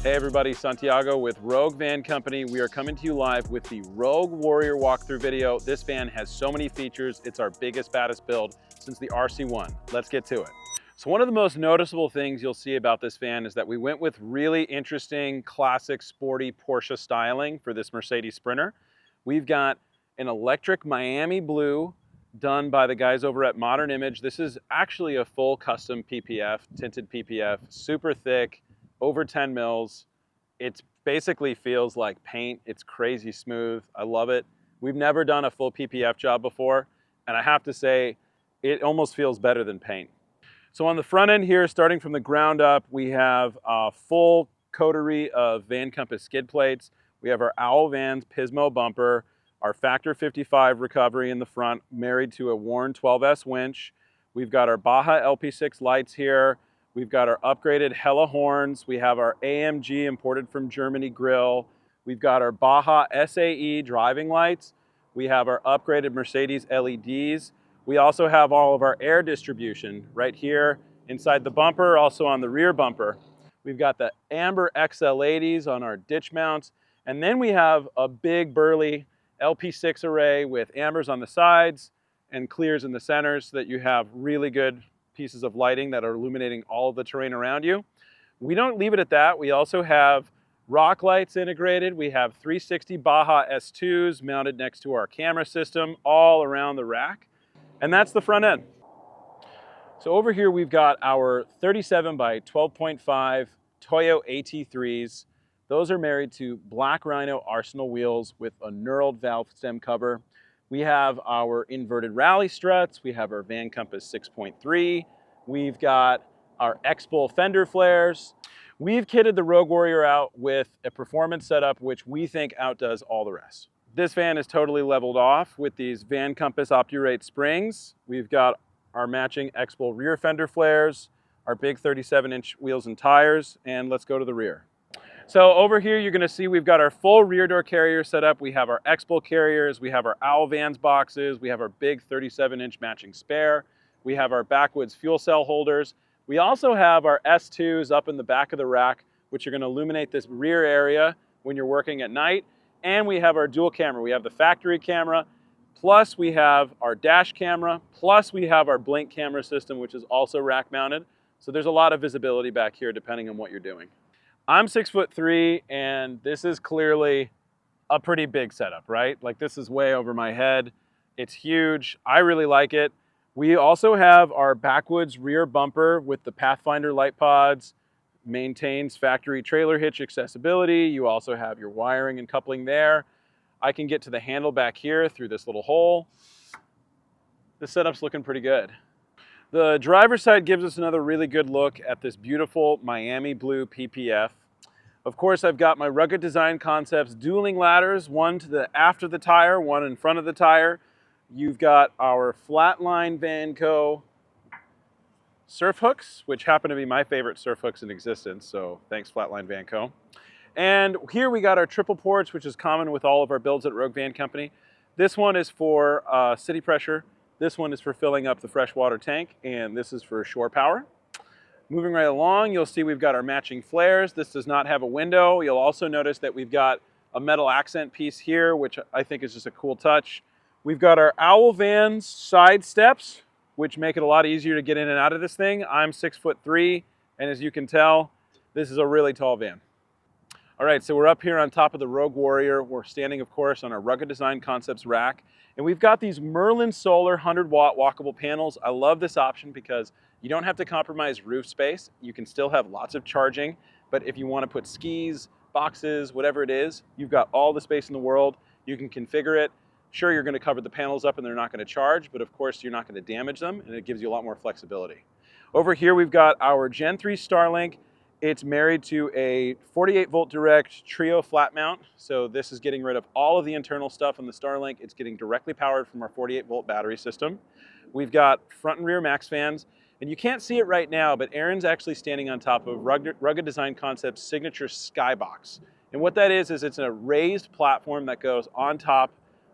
Hey everybody, Santiago with Rogue Van Company. We are coming to you live with the Rogue Warrior walkthrough video. This van has so many features. It's our biggest, baddest build since the RC1. Let's get to it. So one of the most noticeable things you'll see about this van is that we went with really interesting, classic, sporty Porsche styling for this Mercedes Sprinter. We've got an electric Miami blue done by the guys over at Modern Image. This is actually a full custom PPF, tinted PPF, super thick, over 10 mils. It basically feels like paint. It's crazy smooth. I love it. We've never done a full PPF job before, and I have to say, it almost feels better than paint. So on the front end here, starting from the ground up, we have a full coterie of Van Compass skid plates. We have our Owl Vans Pismo bumper, our Factor 55 recovery in the front, married to a Warn 12S winch. We've got our Baja LP6 lights here. We've got our upgraded Hella horns. We have our AMG imported from Germany grill. We've got our Baja SAE driving lights. We have our upgraded Mercedes LEDs. We also have all of our air distribution right here inside the bumper, also on the rear bumper. We've got the Amber XL80s on our ditch mounts. And then we have a big burly LP6 array with ambers on the sides and clears in the centers so that you have really good pieces of lighting that are illuminating all of the terrain around you. We don't leave it at that. We also have rock lights integrated. We have 360 Baja S2s mounted next to our camera system all around the rack. And that's the front end. So over here we've got our 37 by 12.5 Toyo AT3s. Those are married to Black Rhino Arsenal wheels with a knurled valve stem cover. We have our inverted rally struts. We have our Van Compass 6.3. We've got our X-Bull fender flares. We've kitted the Rogue Warrior out with a performance setup which we think outdoes all the rest. This van is totally leveled off with these Van Compass Opturate springs. We've got our matching X-Bull rear fender flares, our big 37-inch wheels and tires, and let's go to the rear. So over here, you're gonna see we've got our full rear door carrier set up. We have our X-Bull carriers, we have our Owl Vans boxes, we have our big 37-inch matching spare, we have our backwoods fuel cell holders. We also have our S2s up in the back of the rack, which are gonna illuminate this rear area when you're working at night. And we have our dual camera. We have the factory camera, plus we have our dash camera, plus we have our blink camera system, which is also rack mounted. So there's a lot of visibility back here depending on what you're doing. I'm 6'3", and this is clearly a pretty big setup, right? Like this is way over my head. It's huge. I really like it. We also have our backwoods rear bumper with the Pathfinder light pods, maintains factory trailer hitch accessibility. You also have your wiring and coupling there. I can get to the handle back here through this little hole. The setup's looking pretty good. The driver's side gives us another really good look at this beautiful Miami blue PPF. Of course, I've got my Rugged Design Concepts dueling ladders, one to the after the tire, one in front of the tire. You've got our Flatline Vanco surf hooks, which happen to be my favorite surf hooks in existence, so thanks Flatline Vanco. And here we got our triple ports, which is common with all of our builds at Rogue Van Company. This one is for city pressure. This one is for filling up the freshwater tank, and this is for shore power. Moving right along, you'll see we've got our matching flares. This does not have a window. You'll also notice that we've got a metal accent piece here, which I think is just a cool touch. We've got our Owl Vans side steps, which make it a lot easier to get in and out of this thing. I'm 6'3", and as you can tell, this is a really tall van. All right, so we're up here on top of the Rogue Warrior. We're standing, of course, on our Rugged Design Concepts rack. And we've got these Merlin Solar 100-watt walkable panels. I love this option because you don't have to compromise roof space. You can still have lots of charging. But if you want to put skis, boxes, whatever it is, you've got all the space in the world. You can configure it. Sure, you're going to cover the panels up and they're not going to charge, but of course you're not going to damage them, and it gives you a lot more flexibility. Over here we've got our Gen 3 Starlink. It's married to a 48-volt direct Trio flat mount. So this is getting rid of all of the internal stuff on the Starlink. It's getting directly powered from our 48-volt battery system. We've got front and rear max fans. And you can't see it right now, but Aaron's actually standing on top of Rugged Design Concepts' signature Skybox. And what that is it's a raised platform that goes on top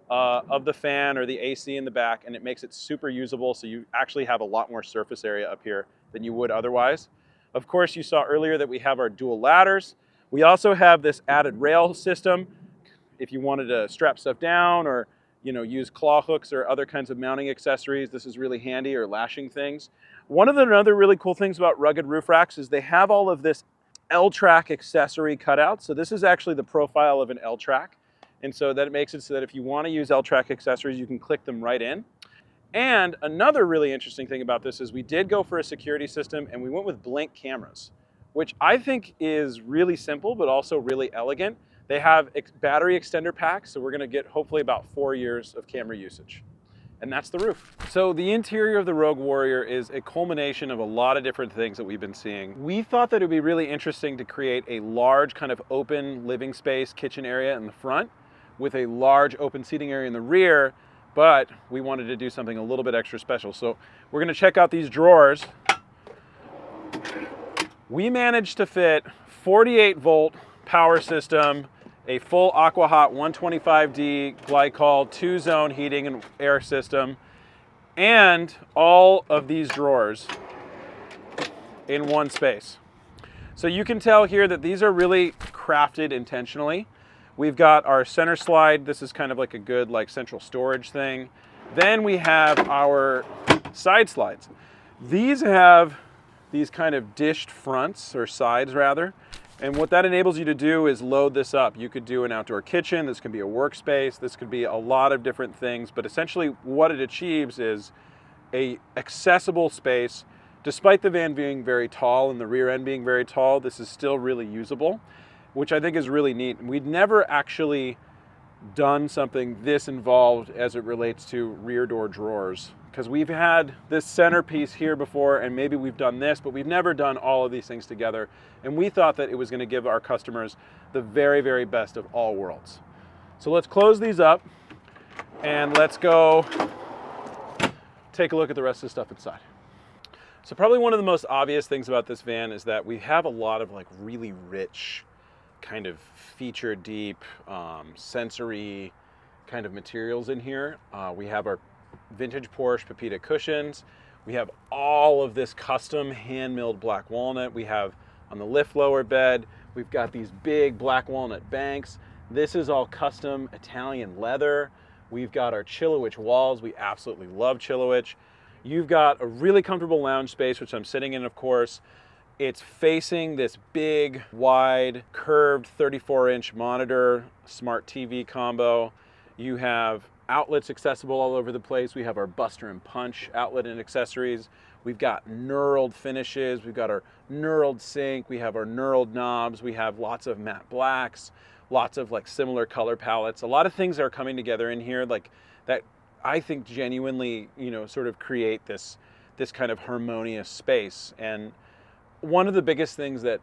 of the fan or the AC in the back, and it makes it super usable, so you actually have a lot more surface area up here than you would otherwise. Of course, you saw earlier that we have our dual ladders. We also have this added rail system if you wanted to strap stuff down or use claw hooks or other kinds of mounting accessories. This is really handy, or lashing things. One of the other really cool things about rugged roof racks is they have all of this L-track accessory cutout. So this is actually the profile of an L-track. And so that makes it so that if you want to use L-track accessories, you can click them right in. And another really interesting thing about this is we did go for a security system, and we went with blink cameras, which I think is really simple, but also really elegant. They have battery extender packs, so we're gonna get hopefully about 4 years of camera usage. And that's the roof. So the interior of the Rogue Warrior is a culmination of a lot of different things that we've been seeing. We thought that it would be really interesting to create a large kind of open living space, kitchen area in the front with a large open seating area in the rear, but we wanted to do something a little bit extra special. So we're gonna check out these drawers. We managed to fit 48-volt power system, a full AquaHot 125D glycol 2-zone heating and air system, and all of these drawers in one space. So you can tell here that these are really crafted intentionally. We've got our center slide. This is kind of like a good central storage thing. Then we have our side slides. These have these kind of dished fronts, or sides rather. And what that enables you to do is load this up. You could do an outdoor kitchen, this could be a workspace, this could be a lot of different things, but essentially what it achieves is a accessible space. Despite the van being very tall and the rear end being very tall, this is still really usable, which I think is really neat. We'd never actually done something this involved as it relates to rear door drawers, because we've had this centerpiece here before, and maybe we've done this, but we've never done all of these things together. And we thought that it was going to give our customers the very, very best of all worlds. So let's close these up and let's go take a look at the rest of the stuff inside. So probably one of the most obvious things about this van is that we have a lot of really rich, kind of feature deep, sensory kind of materials in here. We have our vintage Porsche Pepita cushions. We have all of this custom hand-milled black walnut. We have on the lift lower bed, we've got these big black walnut banks. This is all custom Italian leather. We've got our Chilowich walls. We absolutely love Chilowich. You've got a really comfortable lounge space, which I'm sitting in, of course. It's facing this big, wide, curved 34-inch monitor, smart TV combo. You have outlets accessible all over the place. We have our Buster and Punch outlet and accessories. We've got knurled finishes. We've got our knurled sink. We have our knurled knobs. We have lots of matte blacks, lots of similar color palettes. A lot of things are coming together in here that I think genuinely, sort of create this kind of harmonious space. And one of the biggest things that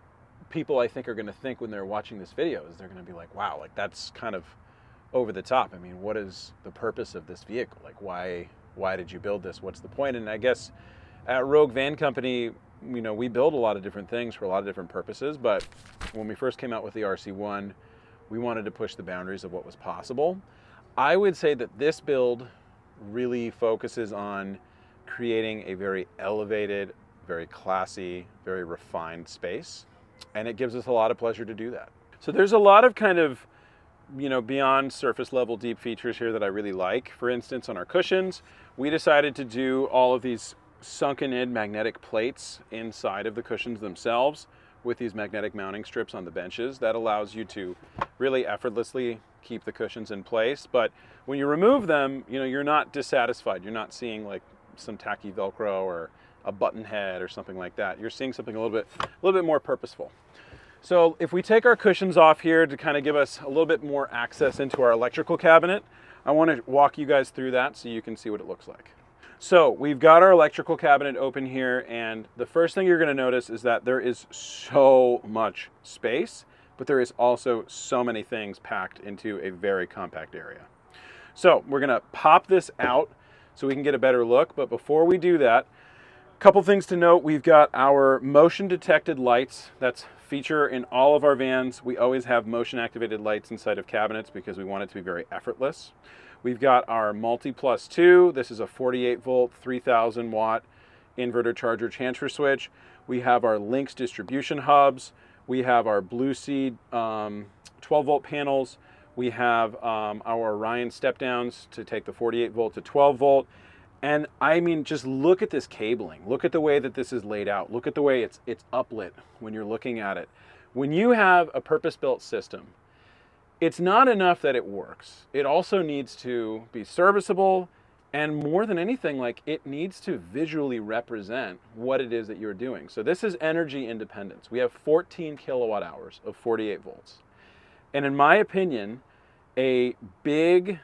people I think are going to think when they're watching this video is they're going to be like, wow, that's kind of over the top. I mean, what is the purpose of this vehicle? Why did you build this? What's the point? And I guess at Rogue Van Company, we build a lot of different things for a lot of different purposes, but when we first came out with the RC1, we wanted to push the boundaries of what was possible. I would say that this build really focuses on creating a very elevated, very classy, very refined space, and it gives us a lot of pleasure to do that. So there's a lot of kind of beyond surface level deep features here that I really like. For instance, on our cushions, we decided to do all of these sunken in magnetic plates inside of the cushions themselves with these magnetic mounting strips on the benches. That allows you to really effortlessly keep the cushions in place. But when you remove them, you're not dissatisfied. You're not seeing some tacky Velcro or a button head or something like that. You're seeing something a little bit more purposeful. So if we take our cushions off here to kind of give us a little bit more access into our electrical cabinet, I want to walk you guys through that so you can see what it looks like. So we've got our electrical cabinet open here, and the first thing you're going to notice is that there is so much space, but there is also so many things packed into a very compact area. So we're going to pop this out so we can get a better look, but before we do that, a couple things to note. We've got our motion detected lights. That's feature in all of our vans. We always have motion activated lights inside of cabinets because we want it to be very effortless. We've got our Multi Plus 2. This is a 48 volt, 3000 watt inverter charger transfer switch. We have our Lynx distribution hubs. We have our Blue Sea 12-volt panels. We have our Orion step downs to take the 48-volt to 12-volt. And I mean, just look at this cabling. Look at the way that this is laid out. Look at the way it's uplit when you're looking at it. When you have a purpose-built system, it's not enough that it works. It also needs to be serviceable, and more than anything, like, it needs to visually represent what it is that you're doing. So this is energy independence. We have 14 kilowatt hours of 48 volts. And in my opinion, a big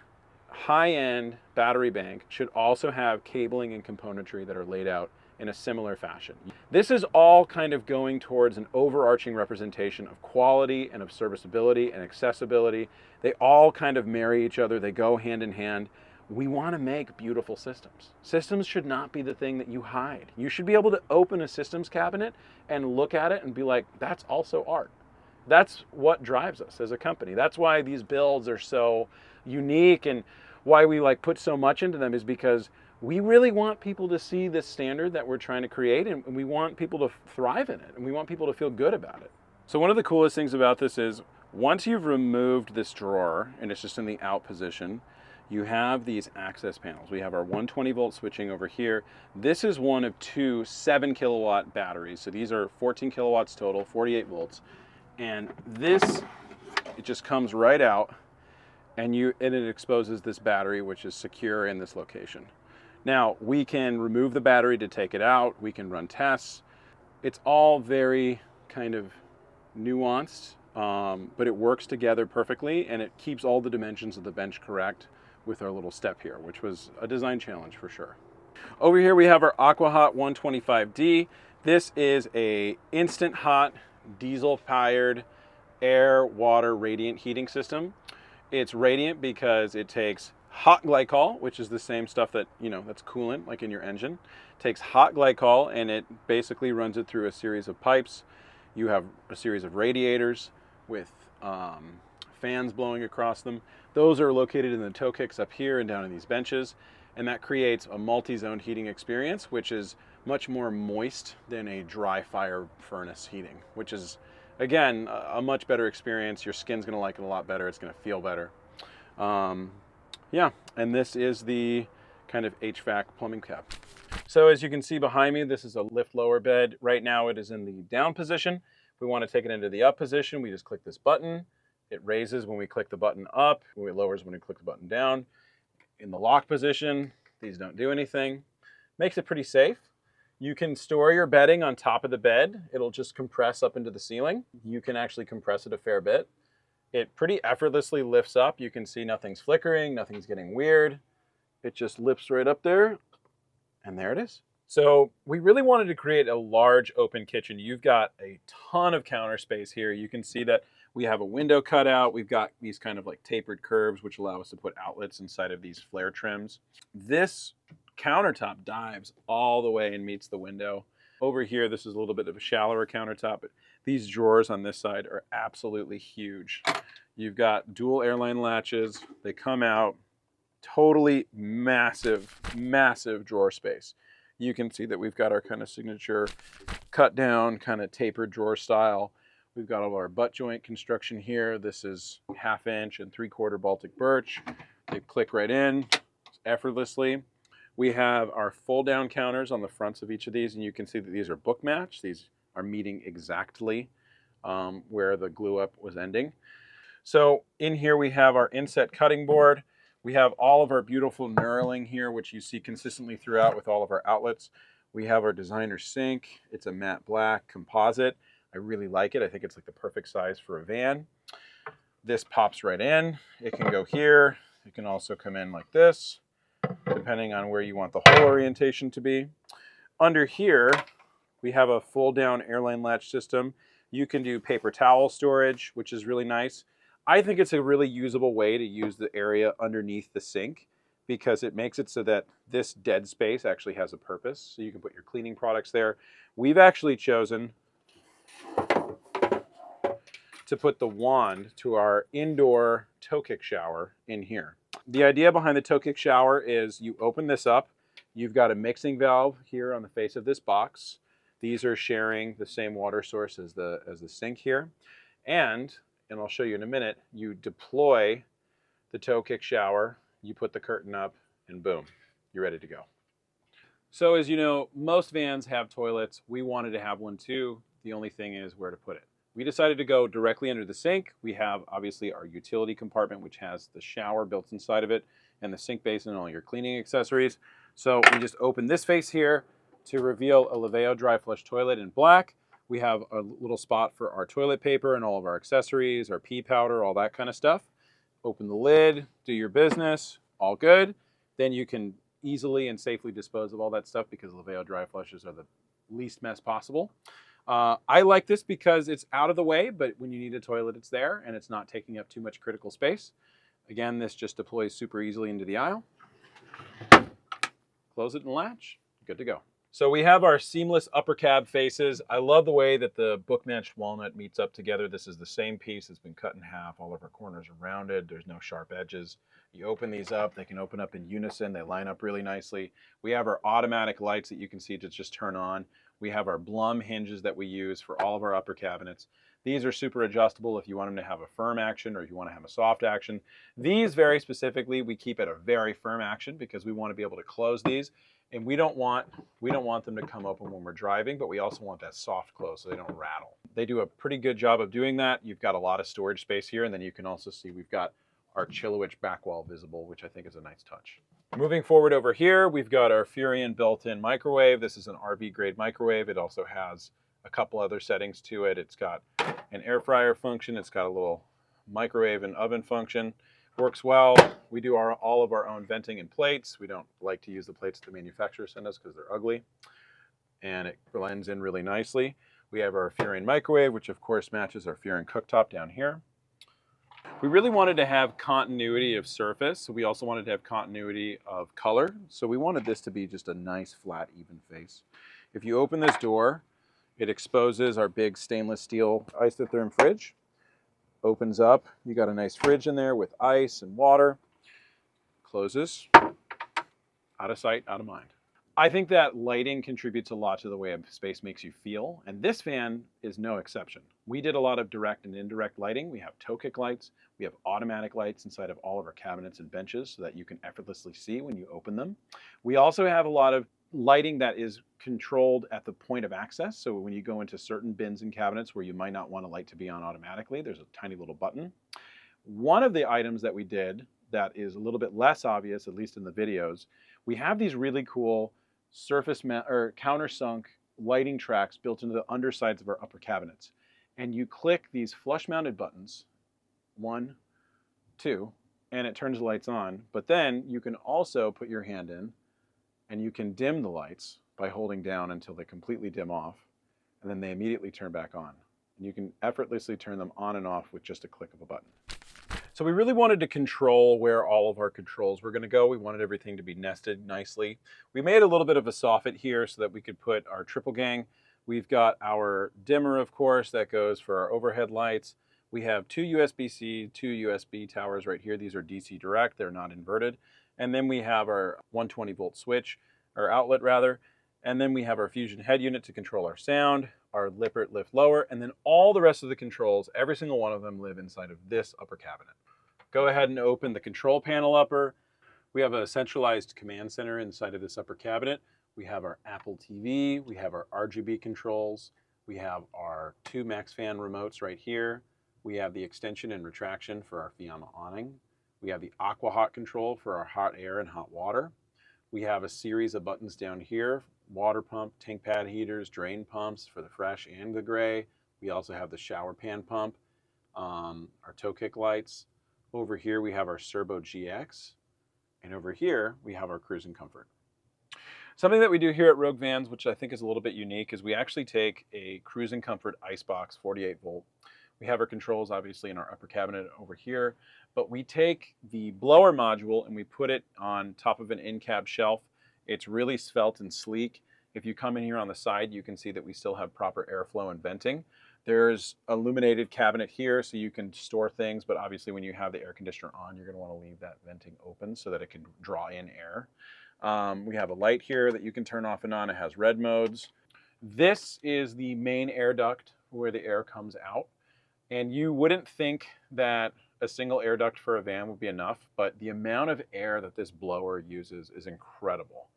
high-end battery bank should also have cabling and componentry that are laid out in a similar fashion. This is all kind of going towards an overarching representation of quality and of serviceability and accessibility. They all kind of marry each other. They go hand in hand. We want to make beautiful systems. Systems should not be the thing that you hide. You should be able to open a systems cabinet and look at it and be like, that's also art. That's what drives us as a company. That's why these builds are so unique, and why we like put so much into them is because we really want people to see this standard that we're trying to create, and we want people to thrive in it, and we want people to feel good about it. So one of the coolest things about this is once you've removed this drawer and it's just in the out position, you have these access panels. We have our 120-volt switching over here. This is one of two 7-kilowatt batteries. So these are 14 kilowatts total, 48 volts. And this, it just comes right out, and it exposes this battery, which is secure in this location. Now, we can remove the battery to take it out. We can run tests. It's all very kind of nuanced, but it works together perfectly, and it keeps all the dimensions of the bench correct with our little step here, which was a design challenge for sure. Over here, we have our AquaHot 125D. This is a instant hot, diesel-fired air, water, radiant heating system. It's radiant because it takes hot glycol, which is the same stuff that, that's coolant, like in your engine. It takes hot glycol, and it basically runs it through a series of pipes. You have a series of radiators with fans blowing across them. Those are located in the toe kicks up here and down in these benches, and that creates a multi-zone heating experience, which is much more moist than a dry fire furnace heating, which is, again, a much better experience. Your skin's gonna like it a lot better. It's gonna feel better. Yeah, and this is the kind of HVAC plumbing cap. So as you can see behind me, this is a lift lower bed. Right now it is in the down position. If we want to take it into the up position, we just click this button. It raises when we click the button up, it lowers when we click the button down. In the lock position, these don't do anything. Makes it pretty safe. You can store your bedding on top of the bed. It'll just compress up into the ceiling. You can actually compress it a fair bit. It pretty effortlessly lifts up. You can see nothing's flickering, nothing's getting weird. It just lifts right up there, and there it is. So we really wanted to create a large open kitchen. You've got a ton of counter space here. You can see that we have a window cutout. We've got these kind of like tapered curves, which allow us to put outlets inside of these flare trims. This countertop dives all the way and meets the window. Over here, this is a little bit of a shallower countertop, but these drawers on this side are absolutely huge. You've got dual airline latches. They come out, totally massive, massive drawer space. You can see that we've got our kind of signature cut down, kind of tapered drawer style. We've got all of our butt joint construction here. This is 1/2 inch and 3/4 Baltic birch. They click right in effortlessly. We have our fold down counters on the fronts of each of these, and you can see that these are book matched. These are meeting exactly where the glue up was ending. So in here we have our inset cutting board. We have all of our beautiful knurling here, which you see consistently throughout with all of our outlets. We have our designer sink. It's a matte black composite. I really like it. I think it's like the perfect size for a van. This pops right in. It can go here. It can also come in like this, depending on where you want the hole orientation to be. Under here, we have a fold down airline latch system. You can do paper towel storage, which is really nice. I think it's a really usable way to use the area underneath the sink, because it makes it so that this dead space actually has a purpose. So you can put your cleaning products there. We've actually chosen to put the wand to our indoor toe kick shower in here. The idea behind the toe kick shower is you open this up. You've got a mixing valve here on the face of this box. These are sharing the same water source as the sink here. And I'll show you in a minute, you deploy the toe kick shower, you put the curtain up, and boom, you're ready to go. So as you know, most vans have toilets. We wanted to have one too. The only thing is where to put it. We decided to go directly under the sink. We have obviously our utility compartment, which has the shower built inside of it, and the sink basin and all your cleaning accessories. So we just open this face here to reveal a Laveo dry flush toilet in black. We have a little spot for our toilet paper and all of our accessories, our pee powder, all that kind of stuff. Open the lid, do your business, all good. Then you can easily and safely dispose of all that stuff because Laveo dry flushes are the least mess possible. I like this because it's out of the way, but when you need a toilet, it's there and it's not taking up too much critical space. Again, this just deploys super easily into the aisle. Close it and latch, good to go. So we have our seamless upper cab faces. I love the way that the book-matched walnut meets up together. This is the same piece that's been cut in half. All of our corners are rounded. There's no sharp edges. You open these up, they can open up in unison. They line up really nicely. We have our automatic lights that you can see to just turn on. We have our Blum hinges that we use for all of our upper cabinets. These are super adjustable if you want them to have a firm action or if you want to have a soft action. These very specifically, we keep at a very firm action because we want to be able to close these. And we don't want them to come open when we're driving, but we also want that soft close so they don't rattle. They do a pretty good job of doing that. You've got a lot of storage space here, and then you can also see we've got our Chillowich back wall visible, which I think is a nice touch. Moving forward over here, we've got our Furion built-in microwave. This is an RV grade microwave. It also has a couple other settings to it. It's got an air fryer function. It's got a little microwave and oven function. Works well. We do all of our own venting and plates. We don't like to use the plates that the manufacturer sent us because they're ugly. And it blends in really nicely. We have our Furion microwave, which of course matches our Furion cooktop down here. We really wanted to have continuity of surface, so we also wanted to have continuity of color. So we wanted this to be just a nice, flat, even face. If you open this door, it exposes our big stainless steel isotherm fridge. Opens up, you got a nice fridge in there with ice and water. Closes, out of sight, out of mind. I think that lighting contributes a lot to the way a space makes you feel, and this fan is no exception. We did a lot of direct and indirect lighting. We have toe kick lights, we have automatic lights inside of all of our cabinets and benches so that you can effortlessly see when you open them. We also have a lot of lighting that is controlled at the point of access. So when you go into certain bins and cabinets where you might not want a light to be on automatically, there's a tiny little button. One of the items that we did that is a little bit less obvious, at least in the videos, we have these really cool surface or countersunk lighting tracks built into the undersides of our upper cabinets. And you click these flush mounted buttons, 1, 2, and it turns the lights on. But then you can also put your hand in and you can dim the lights by holding down until they completely dim off, and then they immediately turn back on. And you can effortlessly turn them on and off with just a click of a button. So we really wanted to control where all of our controls were going to go. We wanted everything to be nested nicely. We made a little bit of a soffit here so that we could put our triple gang. We've got our dimmer, of course, that goes for our overhead lights. We have 2 USB-C, 2 USB towers right here. These are DC direct, they're not inverted. And then we have our 120 volt switch, or outlet rather. And then we have our Fusion head unit to control our sound, our lippert lift lower, and then all the rest of the controls, every single one of them live inside of this upper cabinet. Go ahead and open the control panel upper. We have a centralized command center inside of this upper cabinet. We have our Apple TV, we have our RGB controls, we have our 2 MaxFan remotes right here. We have the extension and retraction for our Fiamma awning. We have the AquaHot control for our hot air and hot water. We have a series of buttons down here, water pump, tank pad heaters, drain pumps for the fresh and the gray. We also have the shower pan pump, our toe kick lights. Over here we have our Serbo GX, and over here we have our Cruis Comfort. Something that we do here at Rogue Vans, which I think is a little bit unique, is we actually take a Cruis Comfort Icebox 48 volt. We have our controls obviously in our upper cabinet over here, but we take the blower module and we put it on top of an in-cab shelf. It's really svelte and sleek. If you come in here on the side, you can see that we still have proper airflow and venting. There's an illuminated cabinet here so you can store things, but obviously when you have the air conditioner on, you're going to want to leave that venting open so that it can draw in air. We have a light here that you can turn off and on. It has red modes. This is the main air duct where the air comes out. And you wouldn't think that a single air duct for a van would be enough, but the amount of air that this blower uses is incredible.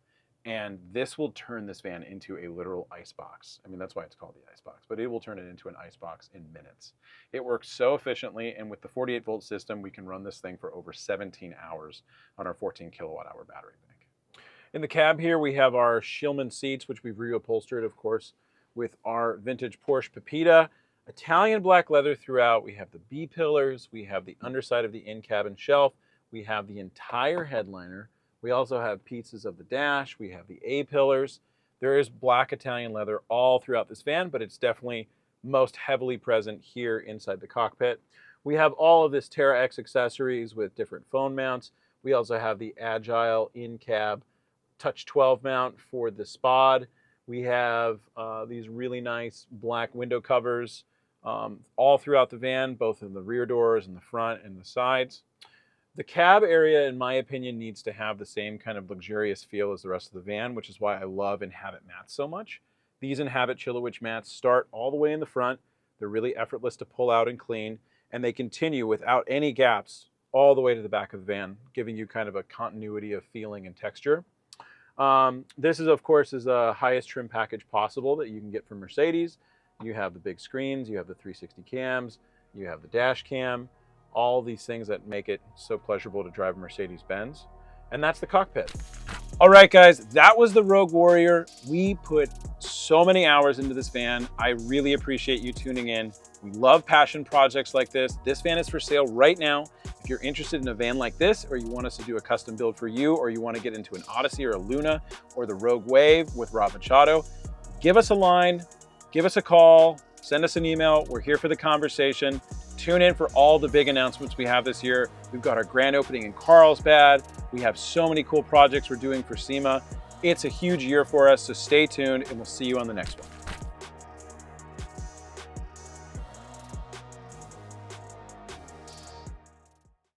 And this will turn this van into a literal icebox. I mean, that's why it's called the icebox, but it will turn it into an icebox in minutes. It works so efficiently, and with the 48-volt system, we can run this thing for over 17 hours on our 14 kilowatt-hour battery bank. In the cab here, we have our Schillman seats, which we've reupholstered, of course, with our vintage Porsche Pepita. Italian black leather throughout. We have the B-pillars. We have the underside of the in-cabin shelf. We have the entire headliner. We also have pieces of the dash. We have the A-pillars. There is black Italian leather all throughout this van, but it's definitely most heavily present here inside the cockpit. We have all of this Terra X accessories with different phone mounts. We also have the Agile in-cab Touch 12 mount for the SPOD. We have these really nice black window covers all throughout the van, both in the rear doors and the front and the sides. The cab area, in my opinion, needs to have the same kind of luxurious feel as the rest of the van, which is why I love Inhabit mats so much. These Inhabit Chillowitch mats start all the way in the front. They're really effortless to pull out and clean, and they continue without any gaps all the way to the back of the van, giving you kind of a continuity of feeling and texture. This is, of course, is the highest trim package possible that you can get from Mercedes. You have the big screens, you have the 360 cams, you have the dash cam, all these things that make it so pleasurable to drive a Mercedes-Benz. And that's the cockpit. All right, guys, that was the Rogue Warrior. We put so many hours into this van. I really appreciate you tuning in. We love passion projects like this. This van is for sale right now. If you're interested in a van like this, or you want us to do a custom build for you, or you want to get into an Odyssey or a Luna or the Rogue Wave with Rob Machado, give us a line, give us a call, send us an email. We're here for the conversation. Tune in for all the big announcements we have this year. We've got our grand opening in Carlsbad. We have so many cool projects we're doing for SEMA. It's a huge year for us, so stay tuned and we'll see you on the next one.